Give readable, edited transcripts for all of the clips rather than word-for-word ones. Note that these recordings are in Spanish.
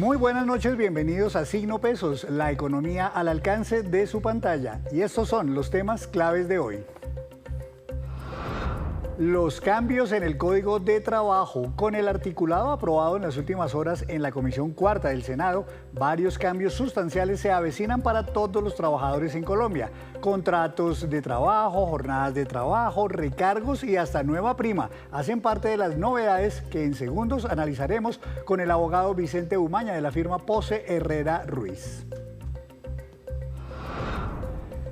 Muy buenas noches, bienvenidos a Signo Pesos, la economía al alcance de su pantalla. Y estos son los temas claves de hoy. Los cambios en el Código de Trabajo. Con el articulado aprobado en las últimas horas en la Comisión Cuarta del Senado, varios cambios sustanciales se avecinan para todos los trabajadores en Colombia. Contratos de trabajo, jornadas de trabajo, recargos y hasta nueva prima hacen parte de las novedades que en segundos analizaremos con el abogado Vicente Umaña de la firma Pose Herrera Ruiz.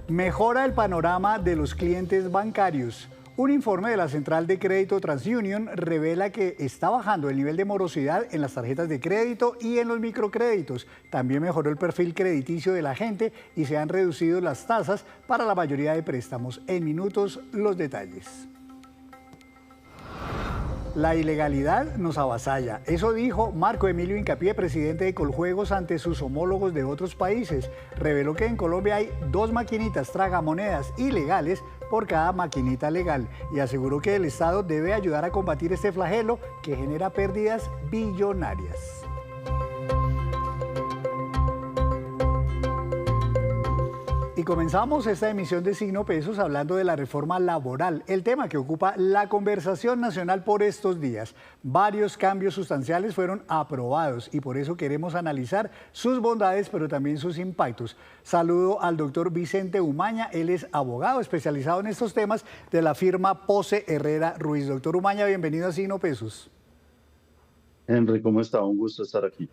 Mejora el panorama de los clientes bancarios. Un informe de la Central de Crédito TransUnion revela que está bajando el nivel de morosidad en las tarjetas de crédito y en los microcréditos. También mejoró el perfil crediticio de la gente y se han reducido las tasas para la mayoría de préstamos. En minutos, los detalles. La ilegalidad nos avasalla. Eso dijo Marco Emilio Hincapié, presidente de Coljuegos, ante sus homólogos de otros países. Reveló que en Colombia hay 2 maquinitas tragamonedas ilegales por cada maquinita legal y aseguró que el Estado debe ayudar a combatir este flagelo que genera pérdidas billonarias. Y comenzamos esta emisión de Signo Pesos hablando de la reforma laboral, el tema que ocupa la conversación nacional por estos días. Varios cambios sustanciales fueron aprobados y por eso queremos analizar sus bondades, pero también sus impactos. Saludo al doctor Vicente Umaña, él es abogado especializado en estos temas de la firma Pose Herrera Ruiz. Doctor Umaña, bienvenido a Signo Pesos. Henry, ¿cómo está? Un gusto estar aquí.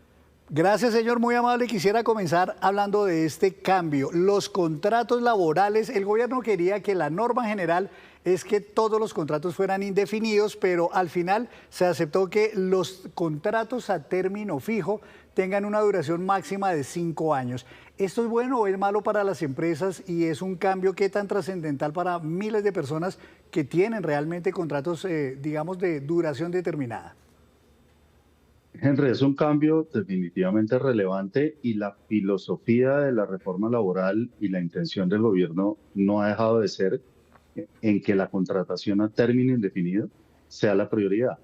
Gracias, señor, muy amable. Quisiera comenzar hablando de este cambio. Los contratos laborales, el gobierno quería que la norma general es que todos los contratos fueran indefinidos, pero al final se aceptó que los contratos a término fijo tengan una duración máxima de 5 años. ¿Esto es bueno o es malo para las empresas y es un cambio que tan trascendental para miles de personas que tienen realmente contratos, digamos, de duración determinada? Henry, es un cambio definitivamente relevante y la filosofía de la reforma laboral y la intención del gobierno no ha dejado de ser en que la contratación a término indefinido sea la prioridad.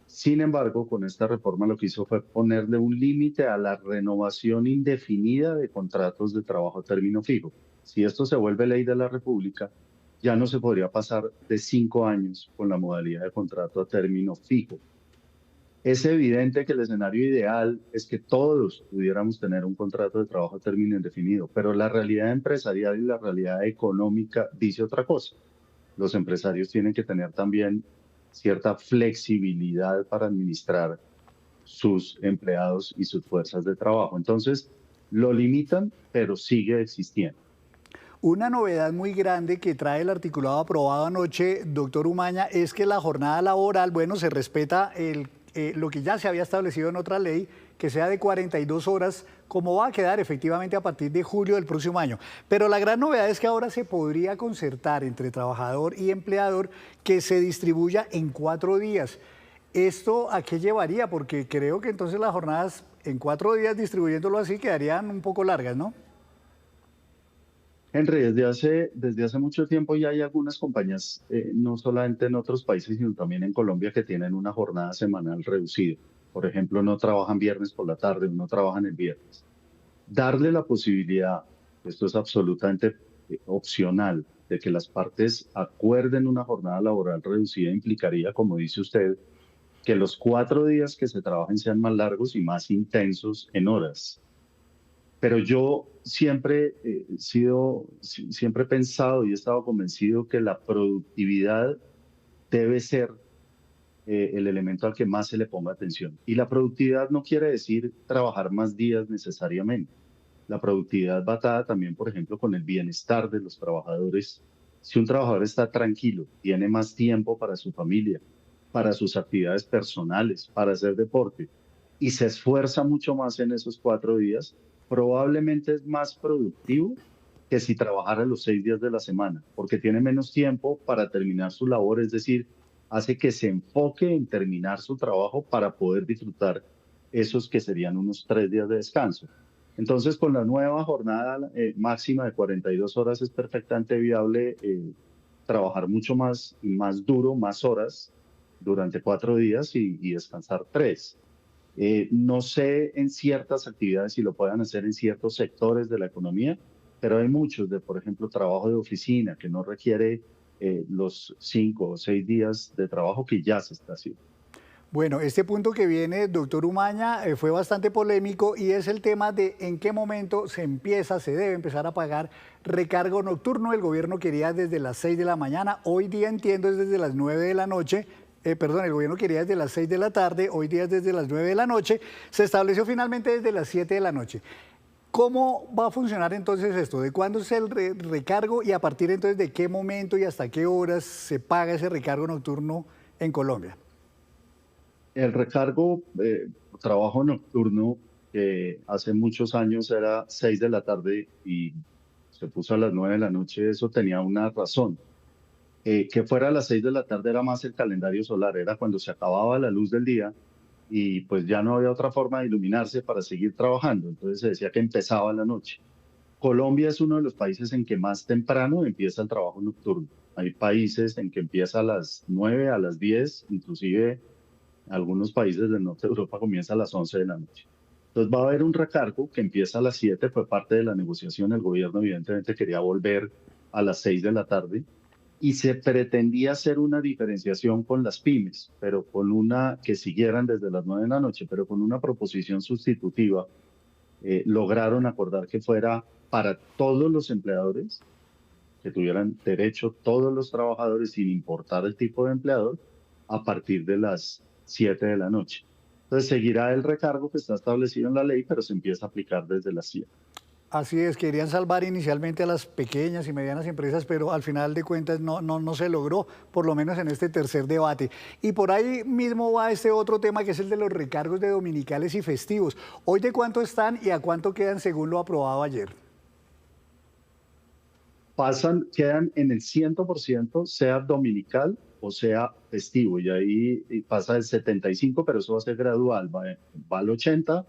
Sin embargo, con esta reforma lo que hizo fue ponerle un límite a la renovación indefinida de contratos de trabajo a término fijo. Si esto se vuelve ley de la República, ya no se podría pasar de 5 años con la modalidad de contrato a término fijo. Es evidente que el escenario ideal es que todos pudiéramos tener un contrato de trabajo a término indefinido, pero la realidad empresarial y la realidad económica dice otra cosa. Los empresarios tienen que tener también cierta flexibilidad para administrar sus empleados y sus fuerzas de trabajo. Entonces, lo limitan, pero sigue existiendo. Una novedad muy grande que trae el articulado aprobado anoche, doctor Umaña, es que la jornada laboral, bueno, se respeta lo que ya se había establecido en otra ley, que sea de 42 horas, como va a quedar efectivamente a partir de julio del próximo año. Pero la gran novedad es que ahora se podría concertar entre trabajador y empleador que se distribuya en 4 días. ¿Esto a qué llevaría? Porque creo que entonces las jornadas en 4 días distribuyéndolo así quedarían un poco largas, ¿no? Henry, desde hace mucho tiempo ya hay algunas compañías, no solamente en otros países, sino también en Colombia, que tienen una jornada semanal reducida. Por ejemplo, no trabajan viernes por la tarde, no trabajan el viernes. Darle la posibilidad, esto es absolutamente opcional, de que las partes acuerden una jornada laboral reducida implicaría, como dice usted, que los 4 días que se trabajen sean más largos y más intensos en horas. Pero yo siempre siempre he pensado y he estado convencido que la productividad debe ser el elemento al que más se le ponga atención. Y la productividad no quiere decir trabajar más días necesariamente. La productividad va atada también, por ejemplo, con el bienestar de los trabajadores. Si un trabajador está tranquilo, tiene más tiempo para su familia, para sus actividades personales, para hacer deporte, y se esfuerza mucho más en esos 4 días, probablemente es más productivo que si trabajara los 6 días de la semana, porque tiene menos tiempo para terminar su labor, es decir, hace que se enfoque en terminar su trabajo para poder disfrutar esos que serían unos 3 días de descanso. Entonces, con la nueva jornada máxima de 42 horas es perfectamente viable trabajar mucho más y más duro, más horas durante 4 días y descansar 3. No sé en ciertas actividades si lo puedan hacer en ciertos sectores de la economía, pero hay muchos de, por ejemplo, trabajo de oficina que no requiere los 5 o 6 días de trabajo que ya se está haciendo. Bueno, este punto que viene, doctor Umaña, fue bastante polémico y es el tema de en qué momento se debe empezar a pagar recargo nocturno. El gobierno quería desde las 6 de la mañana, hoy día entiendo es desde las 9 de la noche. Perdón, el gobierno quería desde las 6 de la tarde, hoy día es desde las 9 de la noche, se estableció finalmente desde las 7 de la noche. ¿Cómo va a funcionar entonces esto? ¿De cuándo es el recargo y a partir entonces de qué momento y hasta qué horas se paga ese recargo nocturno en Colombia? El recargo, trabajo nocturno, que hace muchos años era 6 de la tarde y se puso a las 9 de la noche, eso tenía una razón. Que fuera a las 6 de la tarde era más el calendario solar, era cuando se acababa la luz del día y pues ya no había otra forma de iluminarse para seguir trabajando. Entonces se decía que empezaba la noche. Colombia es uno de los países en que más temprano empieza el trabajo nocturno. Hay países en que empieza a las 9, a las 10, inclusive algunos países del norte de Europa comienza a las 11 de la noche. Entonces va a haber un recargo que empieza a las 7, fue parte de la negociación. El gobierno evidentemente quería volver a las 6 de la tarde y se pretendía hacer una diferenciación con las pymes, pero con una que siguieran desde las 9 de la noche, pero con una proposición sustitutiva. Lograron acordar que fuera para todos los empleadores, que tuvieran derecho todos los trabajadores sin importar el tipo de empleador, a partir de las 7 de la noche. Entonces seguirá el recargo que está establecido en la ley, pero se empieza a aplicar desde las 7. Así es, querían salvar inicialmente a las pequeñas y medianas empresas, pero al final de cuentas no se logró, por lo menos en este tercer debate. Y por ahí mismo va este otro tema que es el de los recargos de dominicales y festivos. ¿Hoy de cuánto están y a cuánto quedan según lo aprobado ayer? Quedan en el 100%, sea dominical o sea festivo, y ahí pasa el 75, pero eso va a ser gradual, va al 80,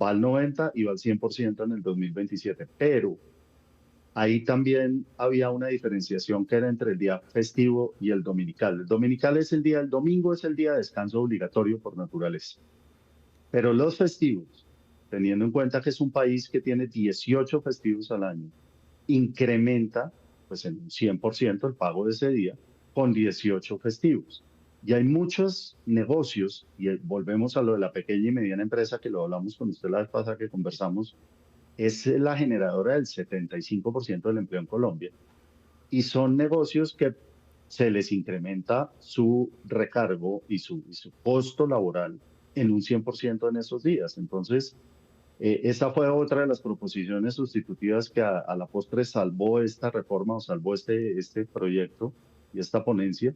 va al 90 y va al 100% en el 2027. Pero ahí también había una diferenciación que era entre el día festivo y el dominical. El dominical es el domingo es el día de descanso obligatorio por naturaleza. Pero los festivos, teniendo en cuenta que es un país que tiene 18 festivos al año, incrementa pues en un 100% el pago de ese día con 18 festivos. Y hay muchos negocios, y volvemos a lo de la pequeña y mediana empresa que lo hablamos con usted la vez pasada que conversamos, es la generadora del 75% del empleo en Colombia. Y son negocios que se les incrementa su recargo y su costo laboral en un 100% en esos días. Entonces, esa fue otra de las proposiciones sustitutivas que a la postre salvó esta reforma o salvó este proyecto y esta ponencia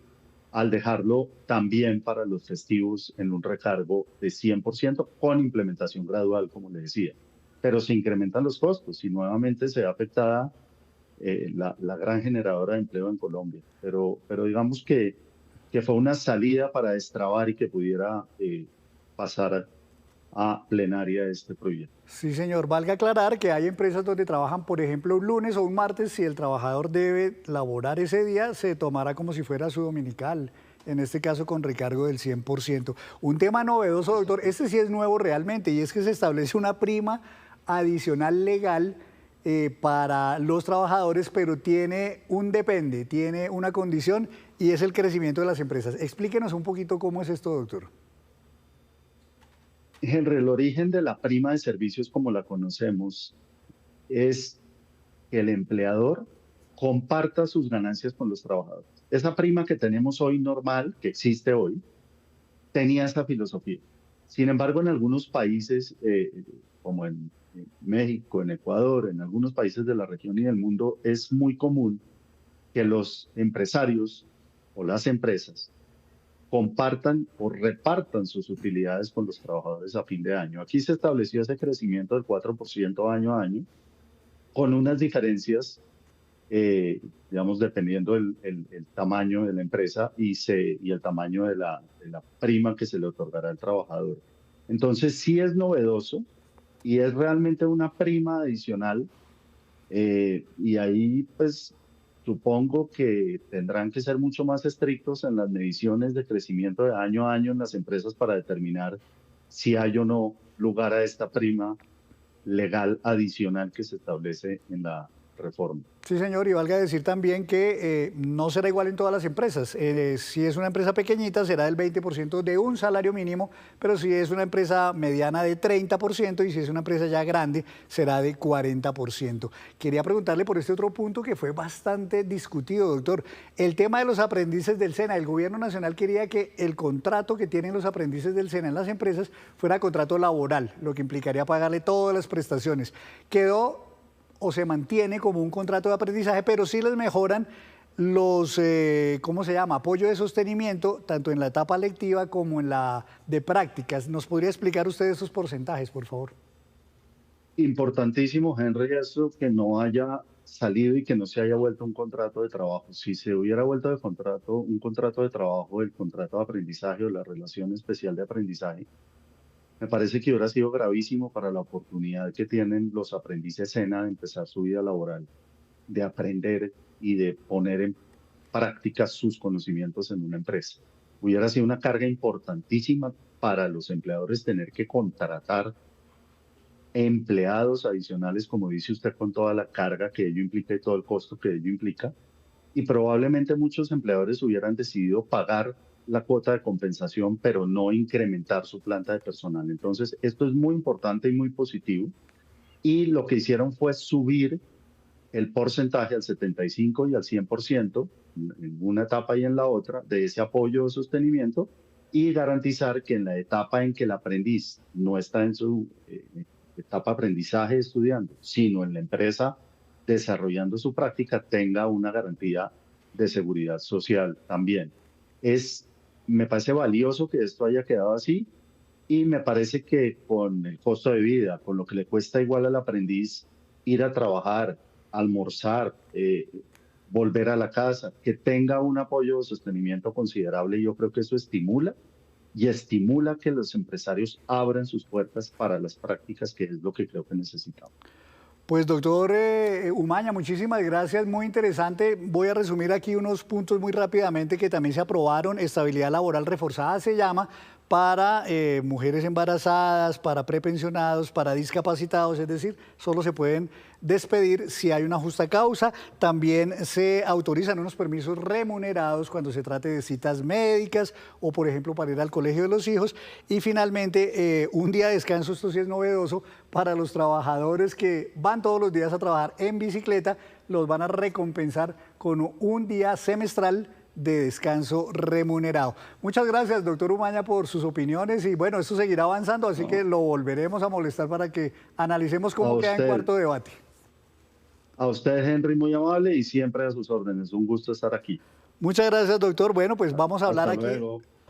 al dejarlo también para los festivos en un recargo de 100% con implementación gradual, como le decía. Pero se incrementan los costos y nuevamente se ve afectada la gran generadora de empleo en Colombia. Pero digamos que fue una salida para destrabar y que pudiera pasar a plenaria este proyecto. Sí, señor. Valga aclarar que hay empresas donde trabajan, por ejemplo, un lunes o un martes. Si el trabajador debe laborar ese día, se tomará como si fuera su dominical, en este caso con recargo del 100%. Un tema novedoso, doctor, este sí es nuevo realmente, y es que se establece una prima adicional legal para los trabajadores, pero tiene una condición y es el crecimiento de las empresas. Explíquenos un poquito cómo es esto, doctor. Henry, el origen de la prima de servicios como la conocemos es que el empleador comparta sus ganancias con los trabajadores. Esa prima que tenemos hoy normal, que existe hoy, tenía esa filosofía. Sin embargo, en algunos países, como en México, en Ecuador, en algunos países de la región y del mundo, es muy común que los empresarios o las empresas compartan o repartan sus utilidades con los trabajadores a fin de año. Aquí se estableció ese crecimiento del 4% año a año, con unas diferencias, digamos, dependiendo el tamaño de la empresa y el tamaño de la prima que se le otorgará al trabajador. Entonces, sí es novedoso y es realmente una prima adicional, y ahí, pues, supongo que tendrán que ser mucho más estrictos en las mediciones de crecimiento de año a año en las empresas para determinar si hay o no lugar a esta prima legal adicional que se establece en la reforma. Sí, señor, y valga decir también que no será igual en todas las empresas. Si es una empresa pequeñita, será del 20% de un salario mínimo, pero si es una empresa mediana de 30% y si es una empresa ya grande, será de 40%. Quería preguntarle por este otro punto que fue bastante discutido, doctor. El tema de los aprendices del SENA. El gobierno nacional quería que el contrato que tienen los aprendices del SENA en las empresas fuera contrato laboral, lo que implicaría pagarle todas las prestaciones. Quedó o se mantiene como un contrato de aprendizaje, pero sí les mejoran los, ¿cómo se llama? Apoyo de sostenimiento, tanto en la etapa lectiva como en la de prácticas. ¿Nos podría explicar usted esos porcentajes, por favor? Importantísimo, Henry, eso que no haya salido y que no se haya vuelto un contrato de trabajo. Si se hubiera vuelto de contrato, un contrato de trabajo, el contrato de aprendizaje o la relación especial de aprendizaje, me parece que hubiera sido gravísimo para la oportunidad que tienen los aprendices SENA de empezar su vida laboral, de aprender y de poner en práctica sus conocimientos en una empresa. Hubiera sido una carga importantísima para los empleadores tener que contratar empleados adicionales, como dice usted, con toda la carga que ello implica y todo el costo que ello implica. Y probablemente muchos empleadores hubieran decidido pagar la cuota de compensación, pero no incrementar su planta de personal. Entonces, esto es muy importante y muy positivo. Y lo que hicieron fue subir el porcentaje al 75 y al 100%, en una etapa y en la otra, de ese apoyo de sostenimiento, y garantizar que en la etapa en que el aprendiz no está en su etapa de aprendizaje estudiando, sino en la empresa desarrollando su práctica, tenga una garantía de seguridad social también. Me parece valioso que esto haya quedado así y me parece que con el costo de vida, con lo que le cuesta igual al aprendiz ir a trabajar, almorzar, volver a la casa, que tenga un apoyo de sostenimiento considerable, yo creo que eso estimula y estimula que los empresarios abran sus puertas para las prácticas, que es lo que creo que necesitamos. Pues doctor Umaña, muchísimas gracias, muy interesante. Voy a resumir aquí unos puntos muy rápidamente que también se aprobaron. Estabilidad laboral reforzada se llama para mujeres embarazadas, para prepensionados, para discapacitados, es decir, solo se pueden despedir si hay una justa causa. También se autorizan unos permisos remunerados cuando se trate de citas médicas o, por ejemplo, para ir al colegio de los hijos. Y finalmente, un día de descanso, esto sí es novedoso, para los trabajadores que van todos los días a trabajar en bicicleta, los van a recompensar con un día semestral de descanso remunerado. Muchas gracias, doctor Umaña, por sus opiniones y bueno, esto seguirá avanzando, así que lo volveremos a molestar para que analicemos cómo queda en cuarto debate. A usted, Henry, muy amable y siempre a sus órdenes. Un gusto estar aquí. Muchas gracias, doctor. Bueno, pues vamos a hablar aquí.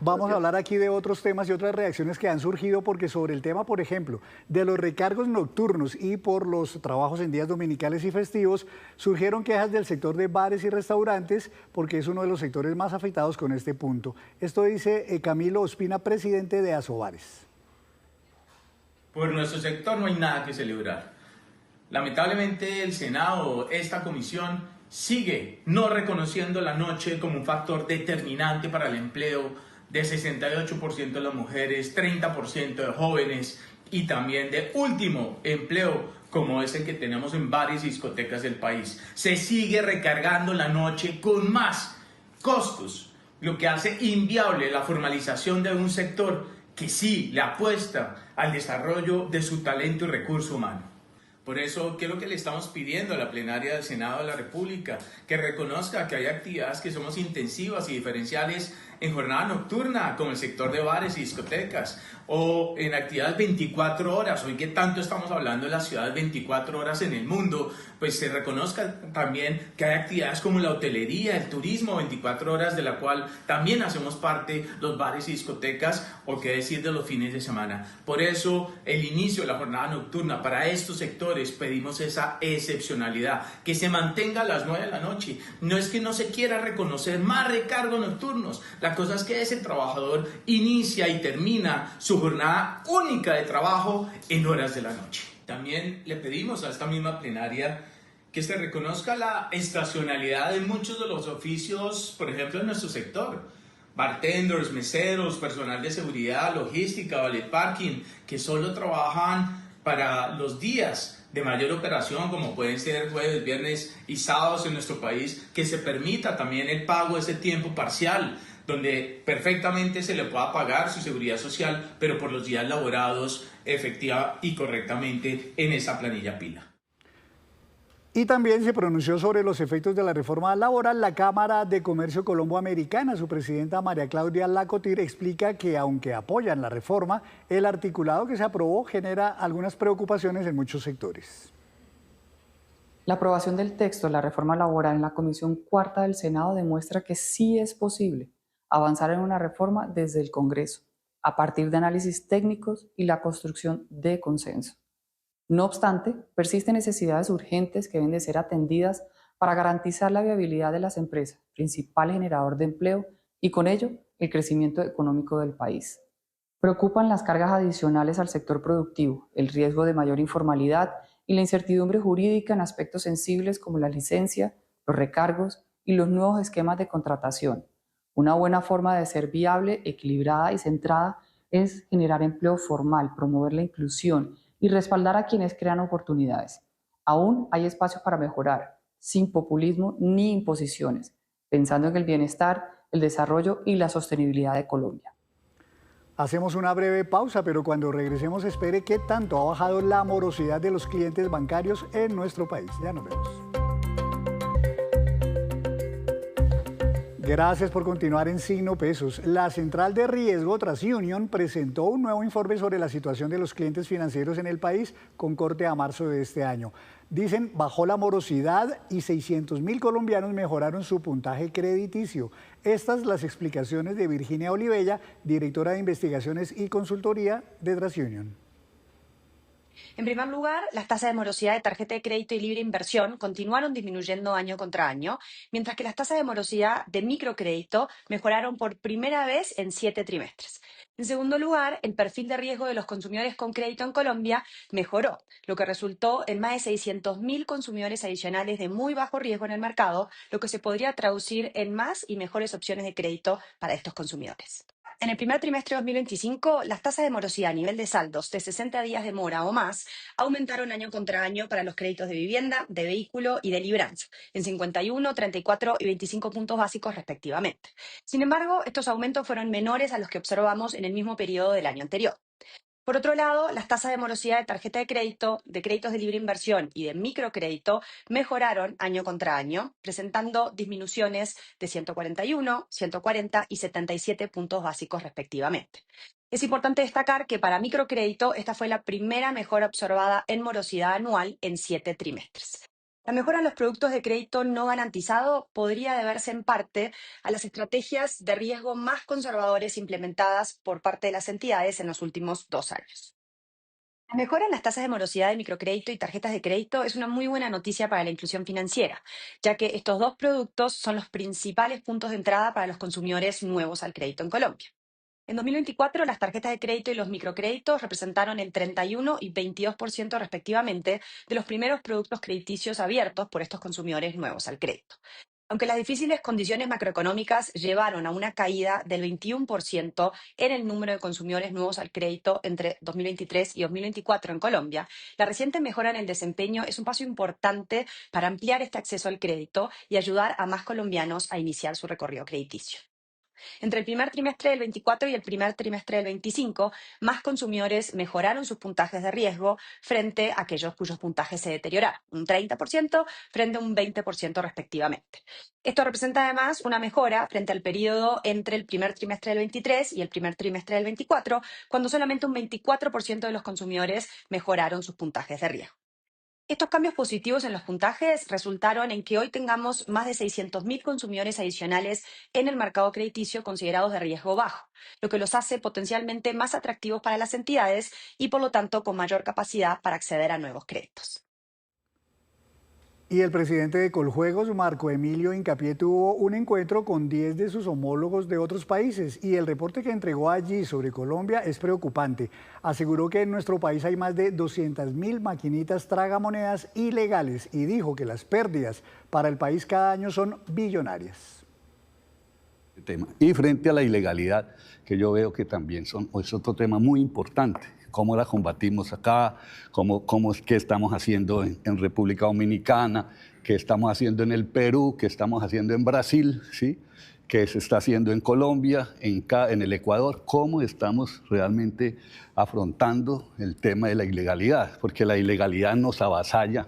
Vamos a hablar aquí de otros temas y otras reacciones que han surgido porque sobre el tema, por ejemplo, de los recargos nocturnos y por los trabajos en días dominicales y festivos, surgieron quejas del sector de bares y restaurantes porque es uno de los sectores más afectados con este punto. Esto dice Camilo Ospina, presidente de Asobares. Por nuestro sector no hay nada que celebrar. Lamentablemente el Senado, esta comisión, sigue no reconociendo la noche como un factor determinante para el empleo de 68% de las mujeres, 30% de jóvenes y también de último empleo como es el que tenemos en bares y discotecas del país. Se sigue recargando la noche con más costos, lo que hace inviable la formalización de un sector que sí le apuesta al desarrollo de su talento y recurso humano. Por eso, ¿qué es lo que le estamos pidiendo a la plenaria del Senado de la República? Que reconozca que hay actividades que somos intensivas y diferenciales en jornada nocturna, como el sector de bares y discotecas, o en actividades 24 horas. Hoy que tanto estamos hablando de las ciudades 24 horas en el mundo, pues se reconozca también que hay actividades como la hotelería, el turismo 24 horas, de la cual también hacemos parte los bares y discotecas, o qué decir de los fines de semana. Por eso, el inicio de la jornada nocturna para estos sectores pedimos esa excepcionalidad, que se mantenga a las 9 de la noche. No es que no se quiera reconocer más recargos nocturnos, la cosa es que ese trabajador inicia y termina su jornada única de trabajo en horas de la noche. También le pedimos a esta misma plenaria que se reconozca la estacionalidad de muchos de los oficios, por ejemplo, en nuestro sector. bartenders, meseros, personal de seguridad, logística, valet parking, que solo trabajan para los días de mayor operación, como pueden ser jueves, viernes y sábados en nuestro país, que se permita también el pago de ese tiempo parcial, donde perfectamente se le pueda pagar su seguridad social, pero por los días laborados efectiva y correctamente en esa planilla pila. Y también se pronunció sobre los efectos de la reforma laboral la Cámara de Comercio Colombo-Americana. Su presidenta María Claudia Lacotir explica que aunque apoyan la reforma, el articulado que se aprobó genera algunas preocupaciones en muchos sectores. La aprobación del texto de la reforma laboral en la Comisión Cuarta del Senado demuestra que sí es posible avanzar en una reforma desde el Congreso, a partir de análisis técnicos y la construcción de consenso. No obstante, persisten necesidades urgentes que deben de ser atendidas para garantizar la viabilidad de las empresas, principal generador de empleo, y con ello el crecimiento económico del país. Preocupan las cargas adicionales al sector productivo, el riesgo de mayor informalidad y la incertidumbre jurídica en aspectos sensibles como la licencia, los recargos y los nuevos esquemas de contratación. Una buena forma de ser viable, equilibrada y centrada es generar empleo formal, promover la inclusión y respaldar a quienes crean oportunidades. Aún hay espacio para mejorar, sin populismo ni imposiciones, pensando en el bienestar, el desarrollo y la sostenibilidad de Colombia. Hacemos una breve pausa, pero cuando regresemos espere qué tanto ha bajado la morosidad de los clientes bancarios en nuestro país. Ya nos vemos. Gracias por continuar en Signo Pesos. La Central de Riesgo TransUnion presentó un nuevo informe sobre la situación de los clientes financieros en el país con corte a marzo de este año. Dicen, bajó la morosidad y 600.000 colombianos mejoraron su puntaje crediticio. Estas las explicaciones de Virginia Olivella, directora de Investigaciones y Consultoría de TransUnion. En primer lugar, las tasas de morosidad de tarjeta de crédito y libre inversión continuaron disminuyendo año contra año, mientras que las tasas de morosidad de microcrédito mejoraron por primera vez en 7 trimestres. En segundo lugar, el perfil de riesgo de los consumidores con crédito en Colombia mejoró, lo que resultó en más de 600.000 consumidores adicionales de muy bajo riesgo en el mercado, lo que se podría traducir en más y mejores opciones de crédito para estos consumidores. En el primer trimestre de 2025, las tasas de morosidad a nivel de saldos de 60 días de mora o más aumentaron año contra año para los créditos de vivienda, de vehículo y de libranza, en 51, 34 y 25 puntos básicos respectivamente. Sin embargo, estos aumentos fueron menores a los que observamos en el mismo periodo del año anterior. Por otro lado, las tasas de morosidad de tarjeta de crédito, de créditos de libre inversión y de microcrédito mejoraron año contra año, presentando disminuciones de 141, 140 y 77 puntos básicos respectivamente. Es importante destacar que para microcrédito esta fue la primera mejora observada en morosidad anual en 7 trimestres. La mejora en los productos de crédito no garantizado podría deberse en parte a las estrategias de riesgo más conservadores implementadas por parte de las entidades en los últimos 2 años. La mejora en las tasas de morosidad de microcrédito y tarjetas de crédito es una muy buena noticia para la inclusión financiera, ya que estos dos productos son los principales puntos de entrada para los consumidores nuevos al crédito en Colombia. En 2024, las tarjetas de crédito y los microcréditos representaron el 31 y 22% respectivamente de los primeros productos crediticios abiertos por estos consumidores nuevos al crédito. Aunque las difíciles condiciones macroeconómicas llevaron a una caída del 21% en el número de consumidores nuevos al crédito entre 2023 y 2024 en Colombia, la reciente mejora en el desempeño es un paso importante para ampliar este acceso al crédito y ayudar a más colombianos a iniciar su recorrido crediticio. Entre el primer trimestre del 24 y el primer trimestre del 25, más consumidores mejoraron sus puntajes de riesgo frente a aquellos cuyos puntajes se deterioraron, un 30% frente a un 20% respectivamente. Esto representa además una mejora frente al periodo entre el primer trimestre del 23 y el primer trimestre del 24, cuando solamente un 24% de los consumidores mejoraron sus puntajes de riesgo. Estos cambios positivos en los puntajes resultaron en que hoy tengamos más de 600.000 consumidores adicionales en el mercado crediticio considerados de riesgo bajo, lo que los hace potencialmente más atractivos para las entidades y por lo tanto con mayor capacidad para acceder a nuevos créditos. Y el presidente de Coljuegos, Marco Emilio Hincapié, tuvo un encuentro con 10 de sus homólogos de otros países y el reporte que entregó allí sobre Colombia es preocupante. Aseguró que en nuestro país hay más de 200.000 maquinitas tragamonedas ilegales y dijo que las pérdidas para el país cada año son billonarias. tema. Y frente a la ilegalidad, que yo veo que también es otro tema muy importante. Cómo la combatimos acá, qué estamos haciendo en República Dominicana, qué estamos haciendo en el Perú, qué estamos haciendo en Brasil, ¿sí? Qué se está haciendo en Colombia, en el Ecuador, cómo estamos realmente afrontando el tema de la ilegalidad, porque la ilegalidad nos avasalla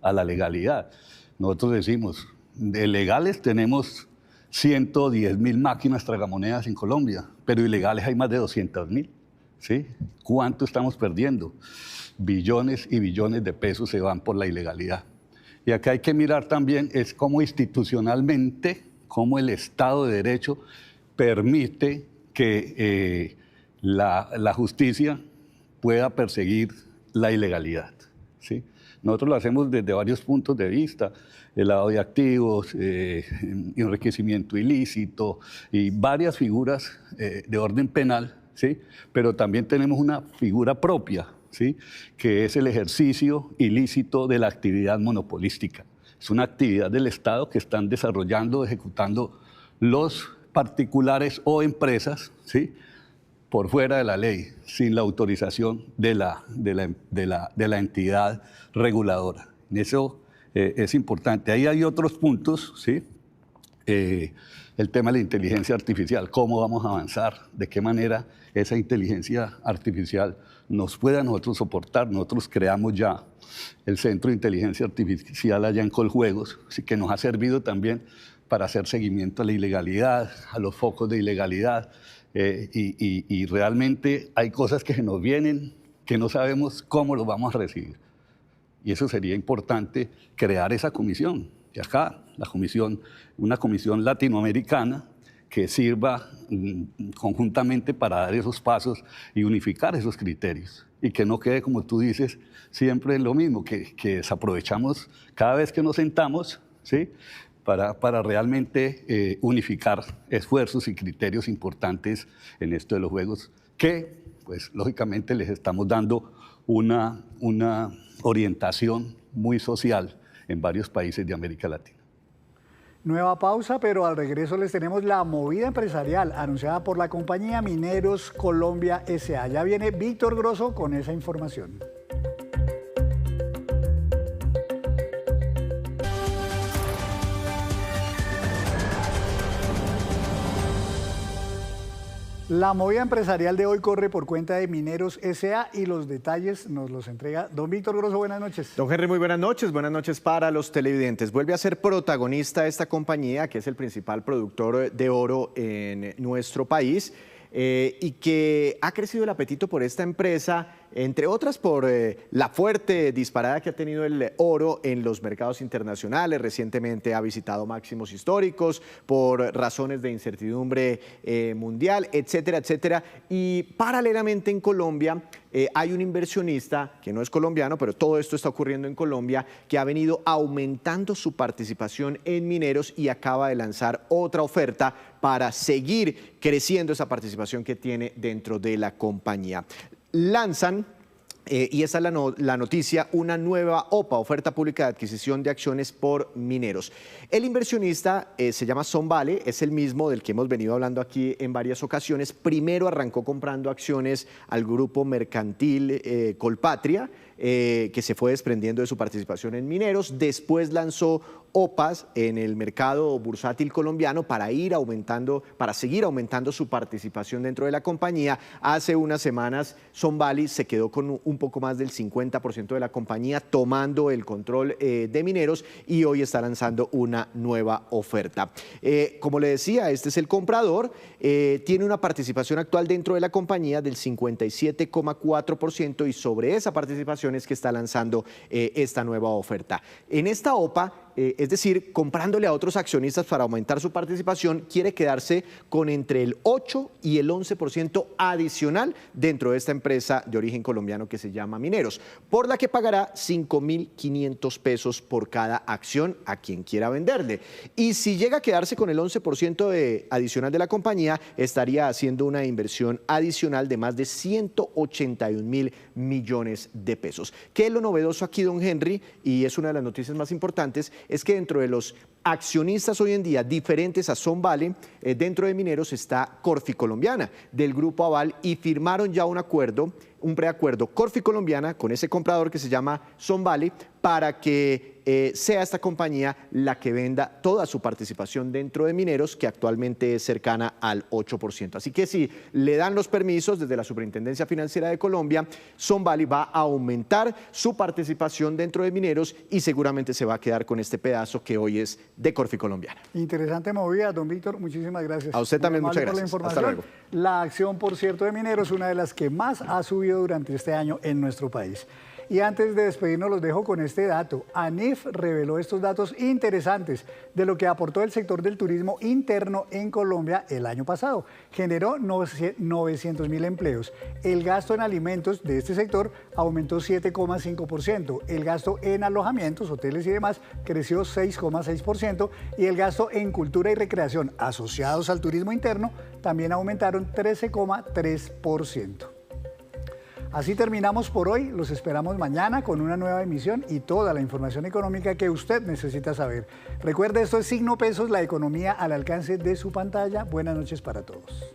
a la legalidad. Nosotros decimos, de legales tenemos 110.000 máquinas tragamonedas en Colombia, pero ilegales hay más de 200.000. ¿Sí? ¿Cuánto estamos perdiendo? Billones y billones de pesos se van por la ilegalidad. Y acá hay que mirar también es cómo institucionalmente, cómo el Estado de Derecho permite que la justicia pueda perseguir la ilegalidad, ¿sí? Nosotros lo hacemos desde varios puntos de vista, el lavado de activos, enriquecimiento ilícito y varias figuras de orden penal, ¿sí? Pero también tenemos una figura propia, ¿sí? Que es el ejercicio ilícito de la actividad monopolística. Es una actividad del Estado que están desarrollando, ejecutando los particulares o empresas, ¿sí? Por fuera de la ley, sin la autorización de la entidad reguladora. Eso es importante. Ahí hay otros puntos, ¿sí? El tema de la inteligencia artificial, cómo vamos a avanzar, de qué manera esa inteligencia artificial nos puede a nosotros soportar. Nosotros creamos ya el Centro de Inteligencia Artificial allá en Coljuegos, así que nos ha servido también para hacer seguimiento a la ilegalidad, a los focos de ilegalidad, y realmente hay cosas que nos vienen que no sabemos cómo los vamos a recibir. Y eso sería importante, crear esa comisión. Y acá, una comisión latinoamericana que sirva conjuntamente para dar esos pasos y unificar esos criterios. Y que no quede, como tú dices, siempre lo mismo, que desaprovechamos cada vez que nos sentamos, ¿sí? Para realmente unificar esfuerzos y criterios importantes en esto de los juegos, que, pues, lógicamente les estamos dando una orientación muy social en varios países de América Latina. Nueva pausa, pero al regreso les tenemos la movida empresarial anunciada por la compañía Mineros Colombia S.A. Ya viene Víctor Grosso con esa información. La movida empresarial de hoy corre por cuenta de Mineros S.A. y los detalles nos los entrega don Víctor Grosso. Buenas noches. Don Henry, muy buenas noches para los televidentes. Vuelve a ser protagonista esta compañía, que es el principal productor de oro en nuestro país, y que ha crecido el apetito por esta empresa, entre otras por la fuerte disparada que ha tenido el oro en los mercados internacionales. Recientemente ha visitado máximos históricos por razones de incertidumbre mundial, etcétera, etcétera. Y paralelamente en Colombia hay un inversionista que no es colombiano, pero todo esto está ocurriendo en Colombia, que ha venido aumentando su participación en Mineros y acaba de lanzar otra oferta para seguir creciendo esa participación que tiene dentro de la compañía. Lanzan, y esa es la noticia, una nueva OPA, oferta pública de adquisición de acciones por Mineros. El inversionista se llama Sonvale, es el mismo del que hemos venido hablando aquí en varias ocasiones. Primero arrancó comprando acciones al grupo mercantil Colpatria, que se fue desprendiendo de su participación en Mineros. Después lanzó OPAs en el mercado bursátil colombiano para seguir aumentando su participación dentro de la compañía. Hace unas semanas Sonvale se quedó con un poco más del 50% de la compañía, tomando el control de Mineros, y hoy está lanzando una nueva oferta. Como le decía, este es el comprador, tiene una participación actual dentro de la compañía del 57,4%, y sobre esa participación es que está lanzando esta nueva oferta. En esta OPA, es decir, comprándole a otros accionistas para aumentar su participación, quiere quedarse con entre el 8 y el 11% adicional dentro de esta empresa de origen colombiano que se llama Mineros, por la que pagará 5.500 pesos por cada acción a quien quiera venderle. Y si llega a quedarse con el 11% adicional de la compañía, estaría haciendo una inversión adicional de más de 181.000 millones de pesos. ¿Qué es lo novedoso aquí, don Henry? Y es una de las noticias más importantes, es que dentro de los accionistas hoy en día diferentes a Sonvale, dentro de Mineros está Corfi Colombiana del Grupo Aval y firmaron ya un acuerdo, un preacuerdo Corfi Colombiana con ese comprador que se llama Sonvale para que sea esta compañía la que venda toda su participación dentro de Mineros, que actualmente es cercana al 8%. Así que si le dan los permisos desde la Superintendencia Financiera de Colombia, Sonvale va a aumentar su participación dentro de Mineros y seguramente se va a quedar con este pedazo que hoy es de Corfi Colombiana. Interesante movida, don Víctor, muchísimas gracias. A usted también, muchas gracias. Hasta luego. La acción, por cierto, de Mineros, una de las que más ha subido durante este año en nuestro país. Y antes de despedirnos los dejo con este dato. ANIF reveló estos datos interesantes de lo que aportó el sector del turismo interno en Colombia el año pasado. Generó 900.000 empleos. El gasto en alimentos de este sector aumentó 7,5%. El gasto en alojamientos, hoteles y demás creció 6,6%. Y el gasto en cultura y recreación asociados al turismo interno también aumentaron 13,3%. Así terminamos por hoy, los esperamos mañana con una nueva emisión y toda la información económica que usted necesita saber. Recuerde, esto es Signo Pesos, la economía al alcance de su pantalla. Buenas noches para todos.